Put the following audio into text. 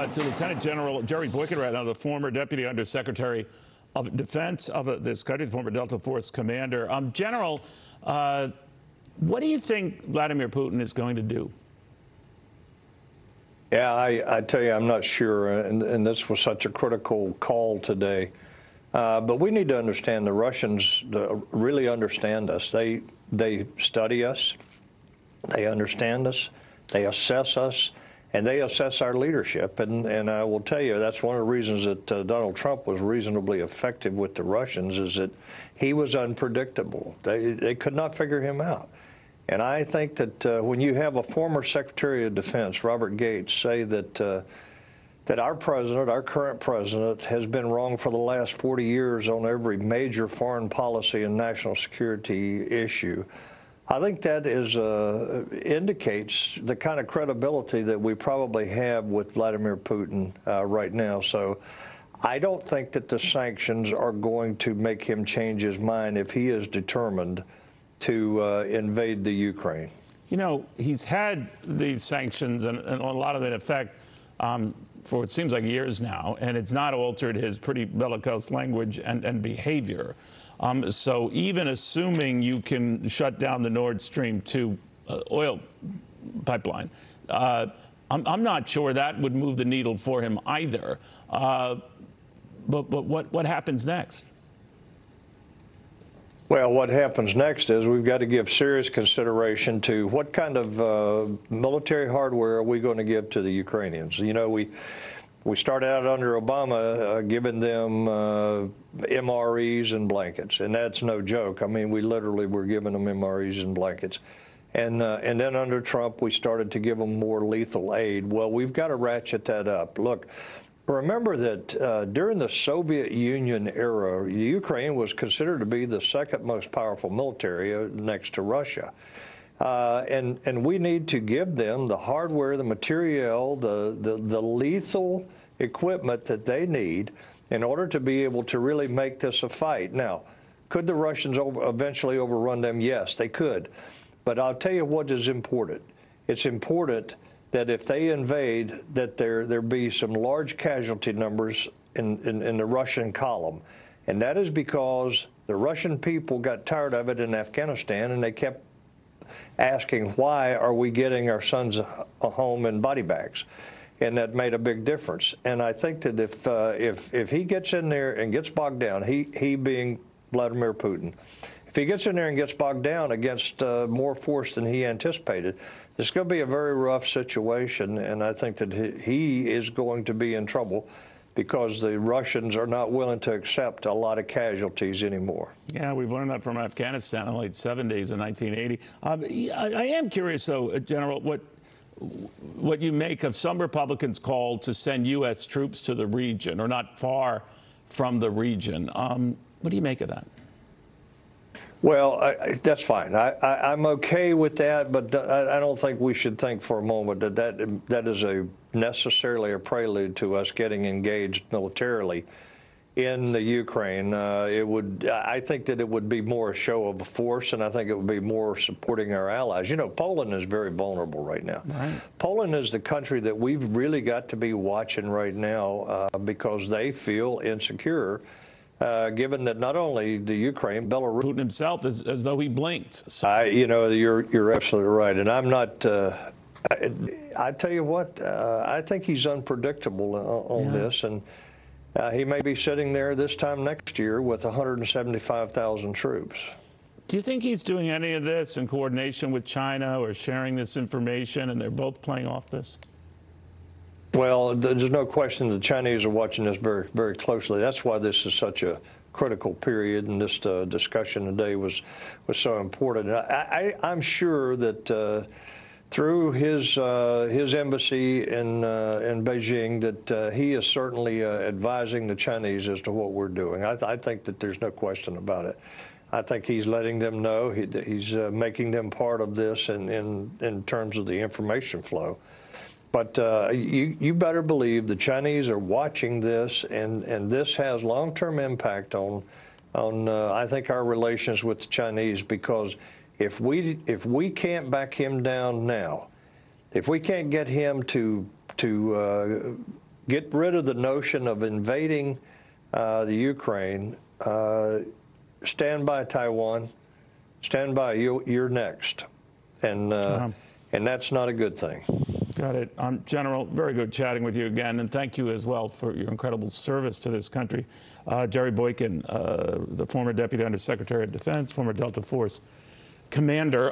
to Lieutenant General Jerry Boykin right now, the former Deputy Undersecretary of Defense of this country, the former Delta Force commander. General, what do you think Vladimir Putin is going to do? Yeah, I tell you, I'm not sure, and this was such a critical call today. But we need to understand the Russians really understand us. They study us, they understand us, they assess us, and they assess our leadership. And I will tell you, that's one of the reasons that Donald Trump was reasonably effective with the Russians, is that he was unpredictable. They could not figure him out. And I think that when you have a former Secretary of Defense, Robert Gates, say that that our president, our current president, has been wrong for the last 40 years on every major foreign policy and national security issue, I think that indicates the kind of credibility that we probably have with Vladimir Putin right now. So I don't think that the sanctions are going to make him change his mind if he is determined to invade the Ukraine. You know, he's had these sanctions and a lot of it in effect for it seems like years now, and it's not altered his pretty bellicose language and behavior. So even assuming you can shut down the Nord Stream 2 oil pipeline, I'm not sure that would move the needle for him either. But what happens next? Well, what happens next is we've got to give serious consideration to what kind of military hardware are we going to give to the Ukrainians. You know, we started out under Obama giving them MREs and blankets, and that's no joke. I mean, we literally were giving them MREs and blankets. And then under Trump, we started to give them more lethal aid. Well, we've got to ratchet that up. Look, remember that during the Soviet Union era, Ukraine was considered to be the second most powerful military next to Russia. And we need to give them the hardware, the materiel, the lethal equipment that they need in order to be able to really make this a fight. Now, could the Russians eventually overrun them? Yes, they could. But I'll tell you what is important. It's important that if they invade, that there be some large casualty numbers in the Russian column. And that is because the Russian people got tired of it in Afghanistan, and they kept asking, why are we getting our sons a home in body bags? And that made a big difference. And I think that if he gets in there and gets bogged down, he being Vladimir Putin, if he gets in there and gets bogged down against more force than he anticipated, it's going to be a very rough situation, and I think that he is going to be in trouble because the Russians are not willing to accept a lot of casualties anymore. Yeah, we've learned that from Afghanistan in the late 70s and 1980. I am curious, though, General, what you make of some Republicans' call to send U.S. troops to the region, or not far from the region. What do you make of that? Well, that's fine. I'm okay with that, but I don't think we should think for a moment that is necessarily a prelude to us getting engaged militarily in the Ukraine. I think that it would be more a show of force, and I think it would be more supporting our allies. You know, Poland is very vulnerable right now. Right. Poland is the country that we've really got to be watching right now because they feel insecure. Given that not only the Ukraine, Belarus, Putin himself is as though he blinked. You know, you're absolutely right, and I'm not. I tell you what, I think he's unpredictable on this, and he may be sitting there this time next year with 175,000 troops. Do you think he's doing any of this in coordination with China or sharing this information, and they're both playing off this? Well, there's no question the Chinese are watching this very, very closely. That's why this is such a critical period, and this discussion today was so important. I'm sure that through his embassy in Beijing, that he is certainly advising the Chinese as to what we're doing. I think that there's no question about it. I think he's letting them know. He's making them part of this in terms of the information flow. But you better believe the Chinese are watching this, and this has long-term impact on I think our relations with the Chinese, because if we can't back him down now, if we can't get him to get rid of the notion of invading the Ukraine. Stand by Taiwan. Stand by. You're next. And that's not a good thing. Got it. General, very good chatting with you again, and thank you as well for your incredible service to this country. Jerry Boykin, the former Deputy Undersecretary of Defense, former Delta Force commander.